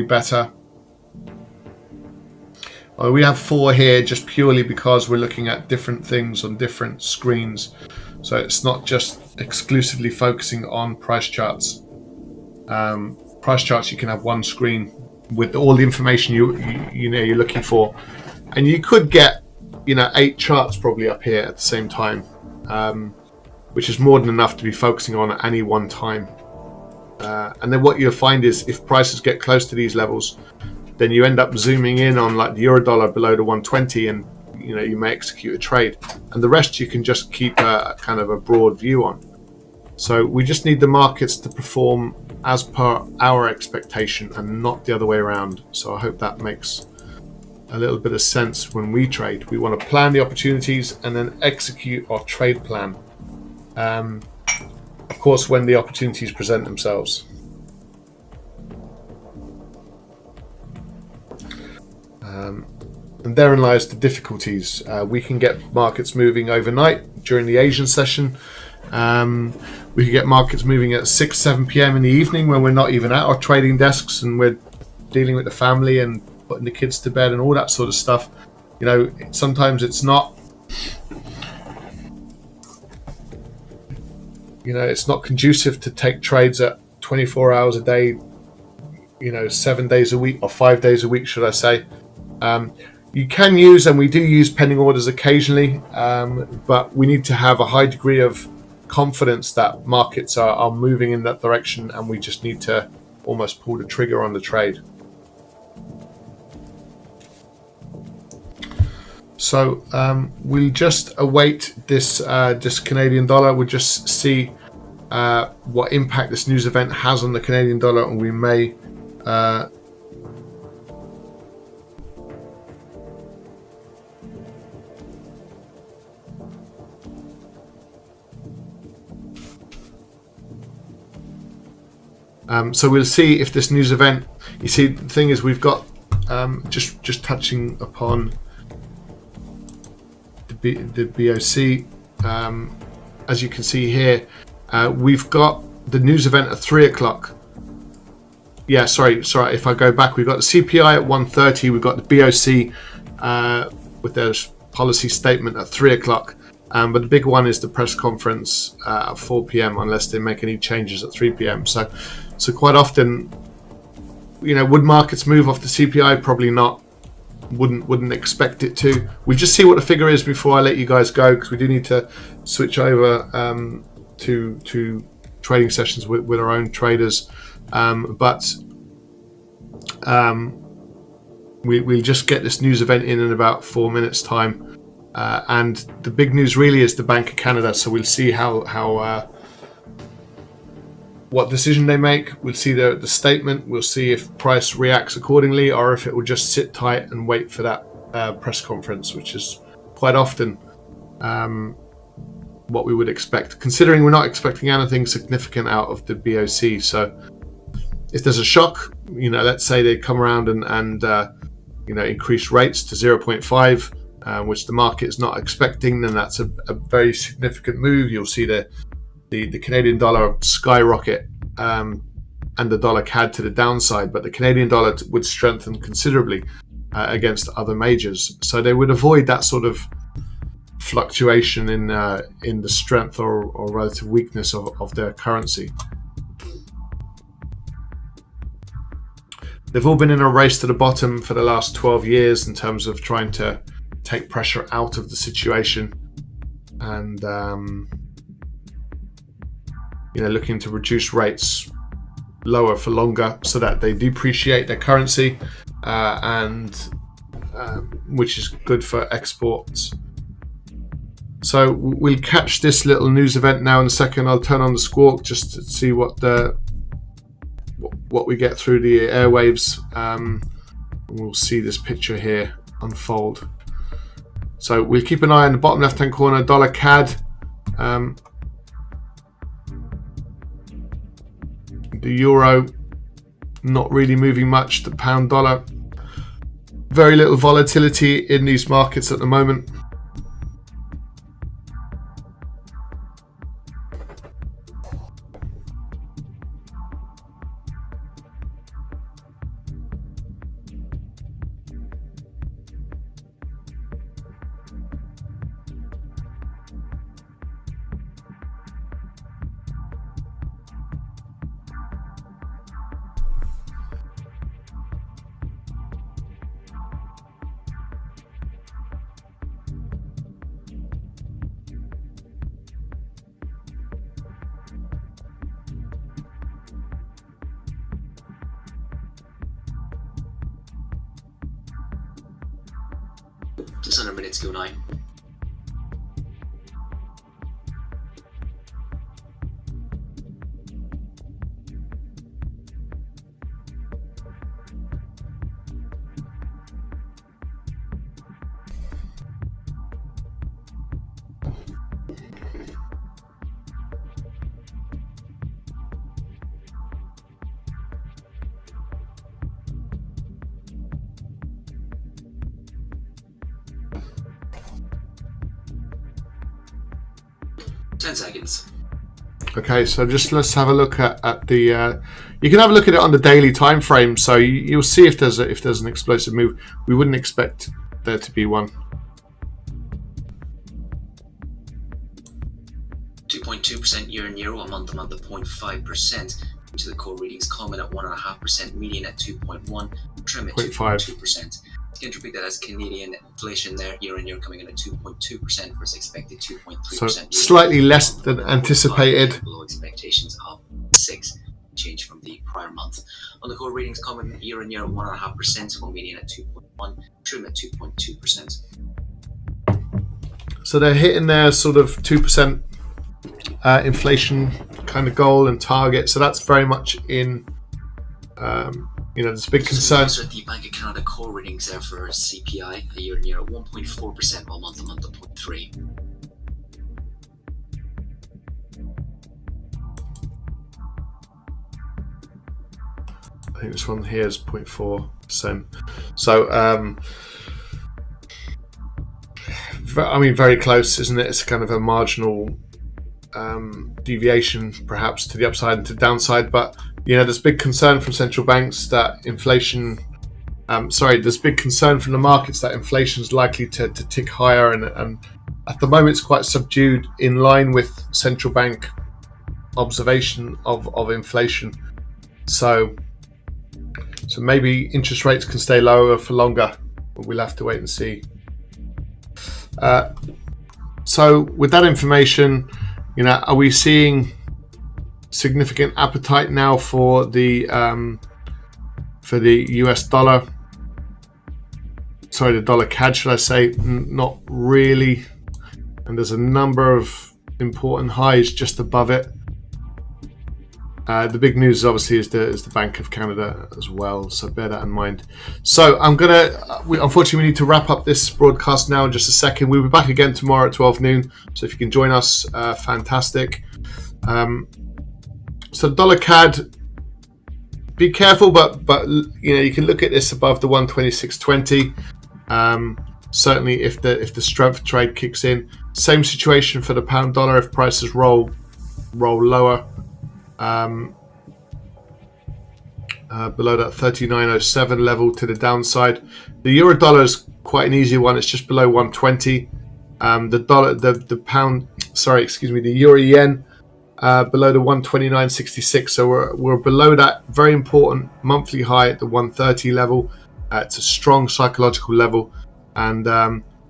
better. We have 4 here just purely because we're looking at different things on different screens. So it's not just exclusively focusing on price charts. Price charts, you can have one screen with all the information you're looking for, and you could get 8 charts probably up here at the same time, which is more than enough to be focusing on at any one time. And then what you'll find is if prices get close to these levels, then you end up zooming in on like the euro dollar below the 120, and you may execute a trade, and the rest you can just keep a kind of a broad view on. So we just need the markets to perform as per our expectation and not the other way around. So I hope that makes a little bit of sense. When we trade, we want to plan the opportunities and then execute our trade plan, of course, when the opportunities present themselves. And therein lies the difficulties. We can get markets moving overnight during the Asian session. We can get markets moving at 6, 7 p.m. in the evening when we're not even at our trading desks and we're dealing with the family and putting the kids to bed and all that sort of stuff. Sometimes it's not, it's not conducive to take trades at 24 hours a day, 7 days a week, or 5 days a week, should I say. You can use, and we do use, pending orders occasionally, but we need to have a high degree of confidence that markets are moving in that direction, and we just need to almost pull the trigger on the trade. So we'll just await this Canadian dollar. We'll just see what impact this news event has on the Canadian dollar, and we may so we'll see if this news event. You see, the thing is, we've got just touching upon the BOC. As you can see here, we've got the news event at 3 o'clock. Yeah, sorry. If I go back, we've got the CPI at 1:30. We've got the BOC with their policy statement at 3 o'clock. But the big one is the press conference at 4 p.m. unless they make any changes at 3 p.m. So quite often, would markets move off the CPI? Probably not. Wouldn't expect it to. We just see what the figure is before I let you guys go, because we do need to switch over to trading sessions with our own traders. But we'll just get this news event in about 4 minutes time. And the big news really is the Bank of Canada. So we'll see how what decision they make. We'll see the statement. We'll see if price reacts accordingly, or if it will just sit tight and wait for that press conference, which is quite often what we would expect, considering we're not expecting anything significant out of the BOC. So if there's a shock, let's say they come around and increase rates to 0.5, which the market is not expecting, then that's a very significant move. You'll see the Canadian dollar skyrocket and the dollar CAD to the downside, but the Canadian dollar would strengthen considerably against other majors. So they would avoid that sort of fluctuation in the strength or relative weakness of their currency. They've all been in a race to the bottom for the last 12 years in terms of trying to take pressure out of the situation and looking to reduce rates lower for longer so that they depreciate their currency, and which is good for exports. So we'll catch this little news event now in a second. I'll turn on the squawk just to see what we get through the airwaves. We'll see this picture here unfold. So we'll keep an eye on the bottom left hand corner, dollar CAD. The euro not really moving much. The pound dollar, very little volatility in these markets at the moment. Just under a minute to go now. Ten seconds. Okay, so just let's have a look at the. You can have a look at it on the daily time frame, so you'll see if there's an explosive move. We wouldn't expect there to be one. 2.2% year on year, or month to month at 0.5%. To the core readings, common at 1.5%, median at 2.1, trim at 2.2%. You can repeat that as Canadian inflation there, year on year, coming in at 2.2% versus expected 2.3%. So slightly less than anticipated. Below expectations of 6, change from the prior month. On the core readings, common year on year at 1.5%, while median at 2.1, trim at 2.2%. So they're hitting their sort of 2% inflation kind of goal and target. So that's very much in. There's a big concern. So the Bank of Canada core readings there for CPI, a year on year at 1.4%, while month to month at 0.3%. I think this one here is 0.4%. So, very close, isn't it? It's kind of a marginal deviation, perhaps, to the upside and to the downside. But there's big concern from central banks that inflation. There's big concern from the markets that inflation is likely to tick higher, and at the moment it's quite subdued, in line with central bank observation of inflation. So maybe interest rates can stay lower for longer, but we'll have to wait and see. So with that information, are we seeing significant appetite now for the US dollar? Sorry, the dollar CAD, should I say? Not really. And there's a number of important highs just above it. The big news obviously is the Bank of Canada as well, so bear that in mind. So unfortunately we need to wrap up this broadcast now in just a second. We'll be back again tomorrow at 12 noon, so if you can join us, fantastic. So dollar CAD, be careful, but you can look at this above the 126.20. Certainly if the strength trade kicks in. Same situation for the pound dollar if prices roll lower. Below that 39.07 level to the downside. The euro dollar is quite an easy one. It's just below 120. The euro yen below the 129.66. So we're below that very important monthly high at the 130 level. It's a strong psychological level, and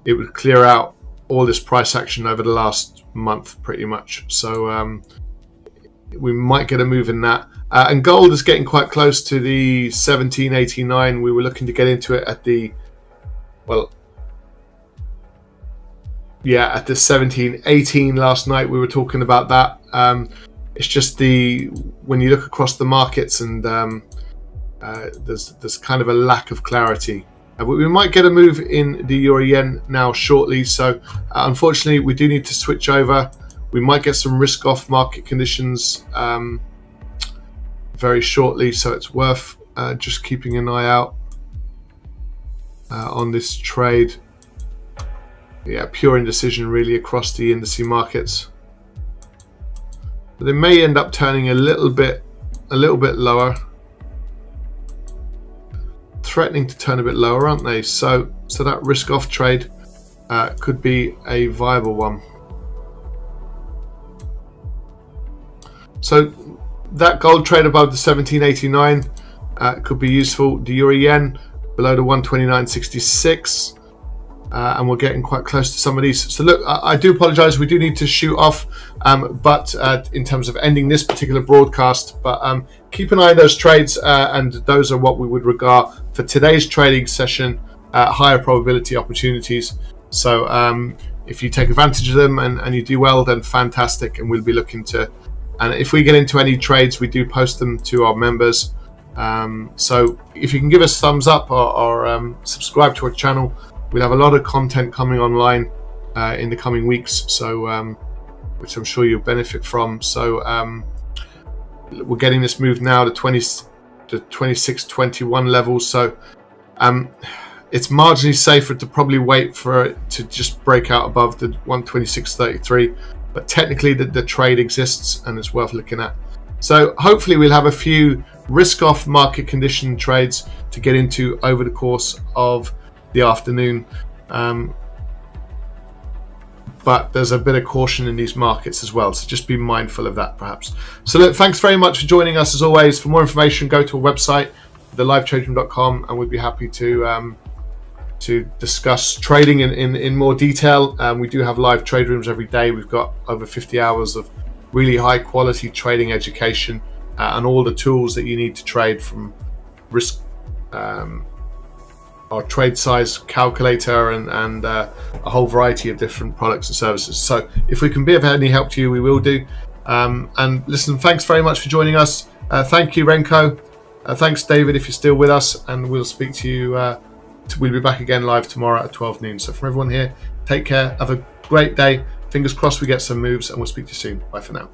it would clear out all this price action over the last month pretty much. So we might get a move in that. And gold is getting quite close to the 17.89. We were looking to get into it at the 17.18 last night. We were talking about that. It's just when you look across the markets, and there's kind of a lack of clarity. We might get a move in the euro yen now shortly. So unfortunately, we do need to switch over. We might get some risk off market conditions very shortly, so it's worth just keeping an eye out on this trade. Pure indecision really across the indices markets. But they may end up turning a little bit lower, threatening to turn a bit lower, aren't they? So that risk off trade could be a viable one. So that gold trade above the 17.89 could be useful. The euro yen below the 129.66, and we're getting quite close to some of these. So look, I do apologize. We do need to shoot off, but in terms of ending this particular broadcast, but keep an eye on those trades, and those are what we would regard for today's trading session higher probability opportunities. So if you take advantage of them and you do well, then fantastic. And we'll be looking to, and if we get into any trades, we do post them to our members. So if you can give us thumbs up or subscribe to our channel, we'll have a lot of content coming online in the coming weeks, so which I'm sure you'll benefit from. So we're getting this move now to 26-21 levels, so it's marginally safer to probably wait for it to just break out above the 126.33, but technically the trade exists and it's worth looking at. So hopefully we'll have a few risk-off market condition trades to get into over the course of the afternoon. But there's a bit of caution in these markets as well, so just be mindful of that perhaps. So look, thanks very much for joining us as always. For more information, go to our website, thelivetraderoom.com, and we'd be happy to discuss trading in more detail. We do have live trade rooms every day. We've got over 50 hours of really high quality trading education and all the tools that you need to trade, from risk, our trade size calculator, and a whole variety of different products and services. So if we can be of any help to you, we will do. And listen, thanks very much for joining us. Thank you, Renko. Thanks, David, if you're still with us, and we'll speak to you. We'll be back again live tomorrow at 12 noon. So from everyone here, take care, have a great day. Fingers crossed we get some moves, and we'll speak to you soon. Bye for now.